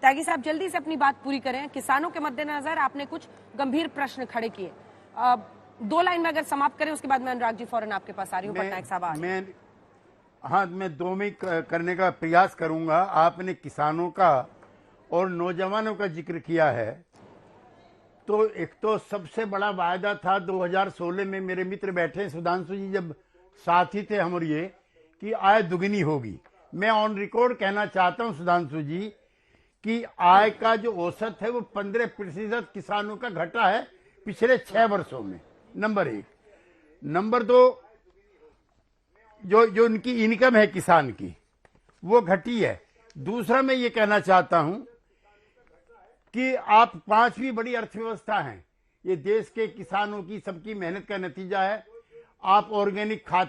त्यागी साहब जल्दी से अपनी बात पूरी करें। किसानों के मद्देनजर आपने कुछ गंभीर प्रश्न खड़े किए, 2 लाइन में अगर समाप्त करें, उसके बाद मैं अनुराग जी फौरन आपके पास आ रही हूँ। पटनायक साहब मैं 2 में करने का प्रयास करूंगा। आपने किसानों का और नौजवानों का जिक्र किया है, तो एक तो सबसे बड़ा वायदा था 2016 में, मेरे मित्र बैठे सुधांशु जी जब साथी थे हम, और ये कि आय दुगनी होगी। मैं ऑन रिकॉर्ड कहना चाहता हूं सुधांशु जी कि आय का जो औसत है वो 15% किसानों का घटा है पिछले 6 वर्षों में, नंबर 1। नंबर 2, जो उनकी इनकम है किसान की वो घटी है। दूसरा मैं ये कहना चाहता हूं कि आप 5वीं बड़ी अर्थव्यवस्था हैं, ये देश के किसानों की सबकी मेहनत का नतीजा है। आप ऑर्गेनिक खाद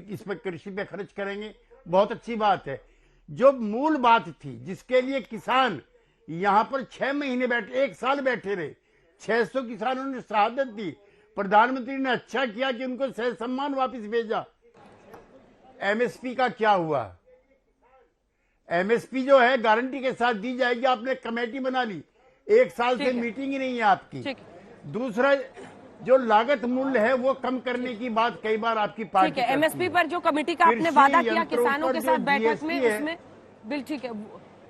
इस पर कृषि पे खर्च करेंगे, बहुत अच्छी बात है। जो मूल बात थी जिसके लिए किसान यहां पर 6 महीने बैठे, 1 साल बैठे रहे, 600 किसानों ने शहादत दी, प्रधानमंत्री ने अच्छा किया कि उनको सह सम्मान वापस भेजा। एमएसपी का क्या हुआ? एमएसपी जो है गारंटी के साथ दी जाएगी, आपने कमेटी बना ली, 1 साल से मीटिंग ही नहीं है आपकी। दूसरा, जो लागत मूल्य है वो कम करने की बात कई बार आपकी पार्टी ठीक है। एमएसपी पर जो कमेटी का आपने वादा किया किसानों के साथ बैठक में, उसमें बिल ठीक है,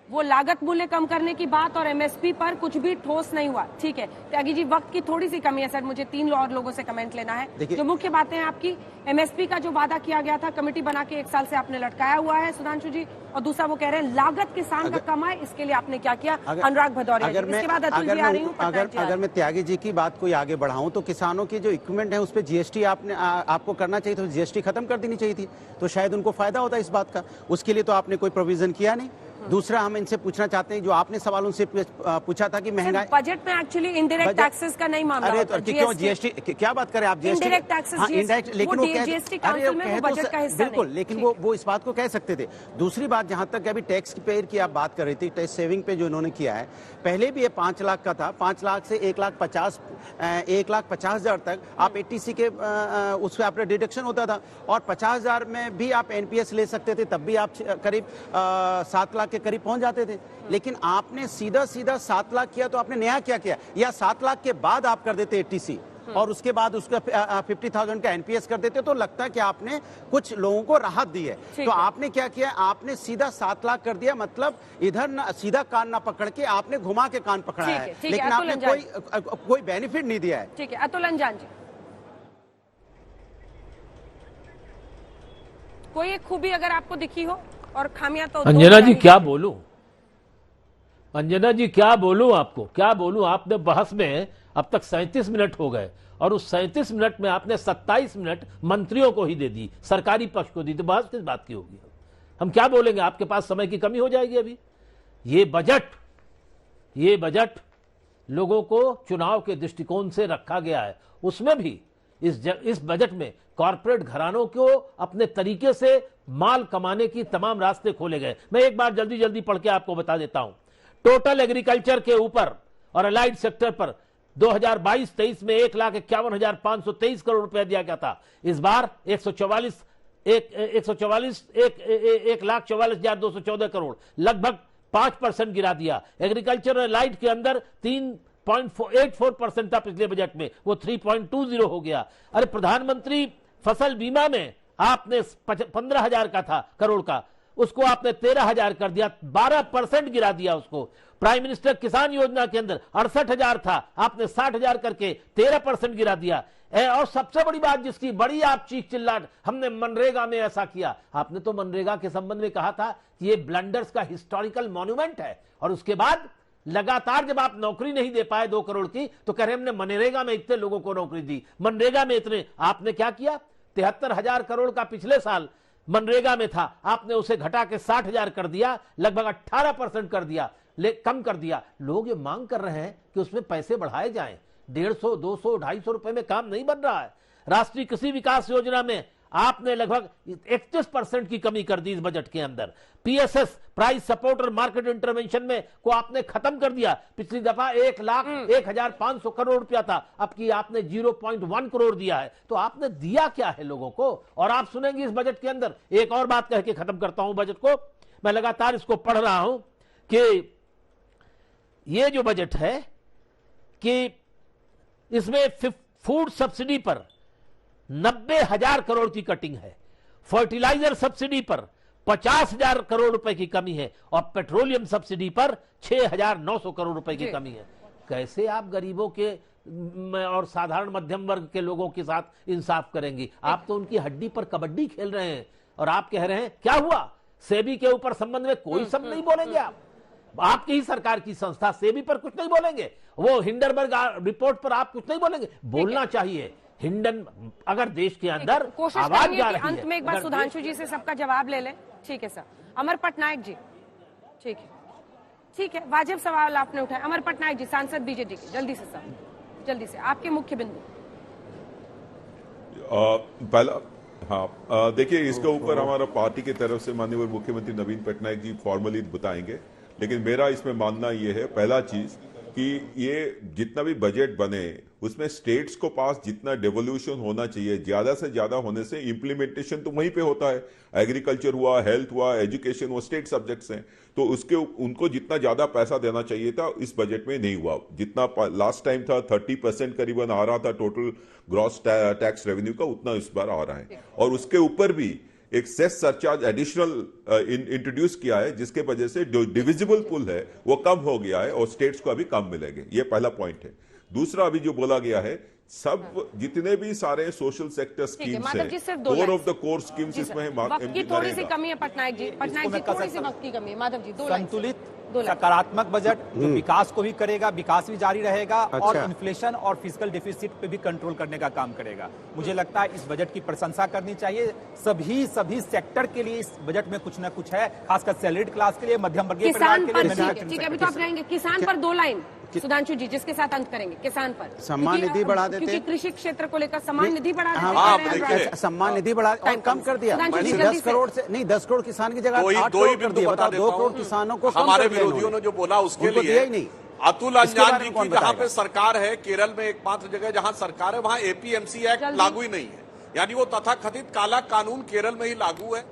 वो लागत मूल्य कम करने की बात और एमएसपी पर कुछ भी ठोस नहीं हुआ। ठीक है त्यागी जी, वक्त की थोड़ी सी कमी है सर, मुझे 3 और लोगों से कमेंट लेना है। जो मुख्य बातें हैं आपकी, एमएसपी का जो वादा किया गया था, कमेटी बना के 1 साल से आपने लटकाया हुआ है सुधांशु जी, और दूसरा वो कह रहे हैं लागत किसान का कम है, इसके लिए आपने क्या किया? अनुराग भदौरिया, इसके बाद अतुल जी आ रही हूँ। अगर मैं त्यागी जी की बात कोई आगे बढ़ाऊं तो किसानों के जो इक्विपमेंट है उस पर जीएसटी आपको करना चाहिए, तो जीएसटी खत्म कर देनी चाहिए थी, तो शायद उनको फायदा होता इस बात का। उसके लिए तो आपने कोई प्रोविजन किया नहीं। दूसरा, हम इनसे पूछना चाहते हैं, जो आपने सवाल उनसे पूछा था कि महंगाई बजट में एक्चुअली इंडायरेक्ट टैक्सेस का नहीं मामला। अरे तो क्यों जीएसटी, क्या बात करें आप जीएसटी इंडायरेक्ट टैक्सेस, इंडायरेक्ट, लेकिन वो जीएसटी काउंसिल में वो बजट का हिस्सा बिल्कुल, लेकिन वो इस बात को कह सकते थे। दूसरी बात, जहां तक अभी टैक्स पेयर की आप बात कर रही थी, टैक्स सेविंग पे जो इन्होंने किया है, पहले भी ये 5 लाख का था, 5 लाख से 1,50,000 तक आप एटीसी के उस पर आपका डिडक्शन होता था, और 50,000 में भी आप एनपीएस ले सकते थे, तब भी आप करीब 7 लाख के करीब पहुंच जाते थे। लेकिन आपने सीधा 7 लाख किया, तो आपने नया क्या किया? या 7 लाख के बाद आप कर देते एटीसी और उसके बाद उसका 50,000 का एनपीएस कर देते, तो लगता है कि आपने कुछ लोगों को राहत दी है। तो आपने क्या किया? आपने सीधा 7 लाख कर दिया, मतलब इधर सीधा कान ना पकड़ के आपने घुमा के कान पकड़ा है, लेकिन आपने कोई बेनिफिट नहीं दिया है। ठीक है, अतुल अंजान जी, कोई एक खूबी अगर आपको दिखी हो और खामियां तो। अंजना जी क्या बोलूं, अंजना जी क्या बोलूं, आपको क्या बोलूं? आपने बहस में अब तक 37 मिनट हो गए, और उस 37 मिनट में आपने 27 मिनट मंत्रियों को ही दे दी, सरकारी पक्ष को दी, तो बहस किस बात की होगी? हम क्या बोलेंगे? आपके पास समय की कमी हो जाएगी अभी। ये बजट लोगों को चुनाव के दृष्टिकोण से रखा गया है, उसमें भी इस बजट में कॉर्पोरेट घरानों को अपने तरीके से माल कमाने की तमाम रास्ते खोले गए। मैं एक बार जल्दी पढ़ के आपको बता देता हूं। टोटल एग्रीकल्चर के ऊपर और अलाइड सेक्टर पर 2022-23 में 1,51,523 करोड़ रुपया दिया गया था। इस बार 1,44,214 करोड़, लगभग 5% गिरा दिया। एग्रीकल्चर और अलाइड के अंदर 3.84% था पिछले बजट में, वो 3.20 हो गया। अरे प्रधानमंत्री फसल बीमा में आपने 15,000 का था करोड़ का, उसको आपने 13,000 कर दिया, 12% गिरा दिया उसको। प्राइम मिनिस्टर किसान योजना के अंदर 68,000 था, आपने 60,000 करके 13% गिरा दिया। और सबसे बड़ी बात जिसकी बड़ी आप चीख चिल्लाट, हमने मनरेगा में ऐसा किया। आपने तो मनरेगा के संबंध में कहा था कि ये ब्लंडर्स का हिस्टोरिकल मॉन्यूमेंट है, और उसके बाद लगातार जब आप नौकरी नहीं दे पाए 2 करोड़ की, तो कह रहे हमने मनरेगा में इतने लोगों को नौकरी दी, मनरेगा में इतने। आपने क्या किया? 73,000 करोड़ का पिछले साल मनरेगा में था, आपने उसे घटा के 60,000 कर दिया, लगभग 18% कर दिया, कम कर दिया। लोग ये मांग कर रहे हैं कि उसमें पैसे बढ़ाए जाएं। 150, 200, 250 रुपए में काम नहीं बन रहा है। राष्ट्रीय कृषि विकास योजना में आपने लगभग 31% की कमी कर दी इस बजट के अंदर। पीएसएस, प्राइस सपोर्ट और मार्केट इंटरवेंशन में को आपने खत्म कर दिया। पिछली दफा 1,01,500 करोड़ रुपया था, अब की आपने 0.1 करोड़ दिया है। तो आपने दिया क्या है लोगों को? और आप सुनेंगे इस बजट के अंदर एक और बात कह के खत्म करता हूं बजट को। मैं लगातार इसको पढ़ रहा हूं कि ये जो बजट है कि इसमें फूड सब्सिडी पर 90,000 करोड़ की कटिंग है, फर्टिलाइजर सब्सिडी पर 50,000 करोड़ रुपए की कमी है और पेट्रोलियम सब्सिडी पर 6,900 करोड़ रुपए की कमी है। कैसे आप गरीबों के और साधारण मध्यम वर्ग के लोगों के साथ इंसाफ करेंगी? आप तो उनकी हड्डी पर कबड्डी खेल रहे हैं और आप कह रहे हैं क्या हुआ, सेबी के ऊपर संबंध में कोई शब्द नहीं बोलेंगे आप। आपकी ही सरकार की संस्था सेबी पर कुछ नहीं बोलेंगे, वो हिंडनबर्ग रिपोर्ट पर आप कुछ नहीं बोलेंगे। बोलना चाहिए हिंडन, अगर देश के अंदर कोशिश आवाज जा रही है। अंत में एक बार सुधांशु जी से सबका जवाब ले लें। ठीक है सर। अमर पटनायक जी, ठीक है, वाजिब सवाल आपने उठाया। अमर पटनायक जी, सांसद बीजेडी के, जल्दी से सर, जल्दी से आपके मुख्य बिंदु। पहला, हाँ, देखिए इसके ऊपर हमारा पार्टी की तरफ से माननीय मुख्यमंत्री नवीन पटनायक जी फॉर्मली बताएंगे, लेकिन मेरा इसमें मानना ये है, पहला चीज कि ये जितना भी बजट बने उसमें स्टेट्स को पास जितना डेवोल्यूशन होना चाहिए, ज्यादा से ज्यादा होने से इंप्लीमेंटेशन तो वहीं पे होता है। एग्रीकल्चर हुआ, हेल्थ हुआ, एजुकेशन, वो स्टेट सब्जेक्ट्स हैं, तो उसके उनको जितना ज्यादा पैसा देना चाहिए था इस बजट में नहीं हुआ। जितना लास्ट टाइम था 30% करीबन आ रहा था टोटल ग्रॉस टैक्स रेवेन्यू का, उतना इस बार आ रहा है। और उसके ऊपर भी एक सेस सरचार्ज एडिशनल इंट्रोड्यूस किया है, जिसके वजह से जो डिविजिबल पुल है वो कम हो गया है और स्टेट्स को अभी कम मिलेंगे। ये पहला पॉइंट है। दूसरा, अभी जो बोला गया है, सब जितने भी सारे सोशल सेक्टर स्कीम्स हैं, core of the core schemes इसमें वक्त की थोड़ी सी कमी है पटनायक जी, थोड़ी सी वक्त की कमी है। माधव जी, संतुलित सकारात्मक बजट जो विकास को भी करेगा, विकास भी जारी रहेगा और इन्फ्लेशन और फिजिकल डिफिसिट पे भी कंट्रोल करने का काम करेगा। मुझे लगता है इस बजट की प्रशंसा करनी चाहिए। सभी सेक्टर के लिए इस बजट में कुछ न कुछ है, खासकर सैलरीड क्लास के लिए, मध्यम वर्गीय परिवार के लिए। ठीक है, अभी तो आप रहेंगे किसान पर 2 लाइन सुधांशु जी, जिसके साथ अंत करेंगे। किसान पर सम्मान निधि बढ़ा देते, क्योंकि कृषि क्षेत्र को लेकर सम्मान निधि बढ़ा देते, सम्मान निधि बढ़ा और कम कर दिया। 10 करोड़ से नहीं, 10 करोड़ किसान की जगह 8 करोड़ कर दिया। बताओ, 2 करोड़ किसानों को हमारे विरोधियों ने जो बोला उसके लिए नहीं। अतुल अंजान जी की जहां पे सरकार है, केरल में एकमात्र जगह जहां सरकार है वहां एपीएमसी एक्ट लागू ही नहीं है, यानी वो तथाकथित काला कानून केरल में ही लागू है।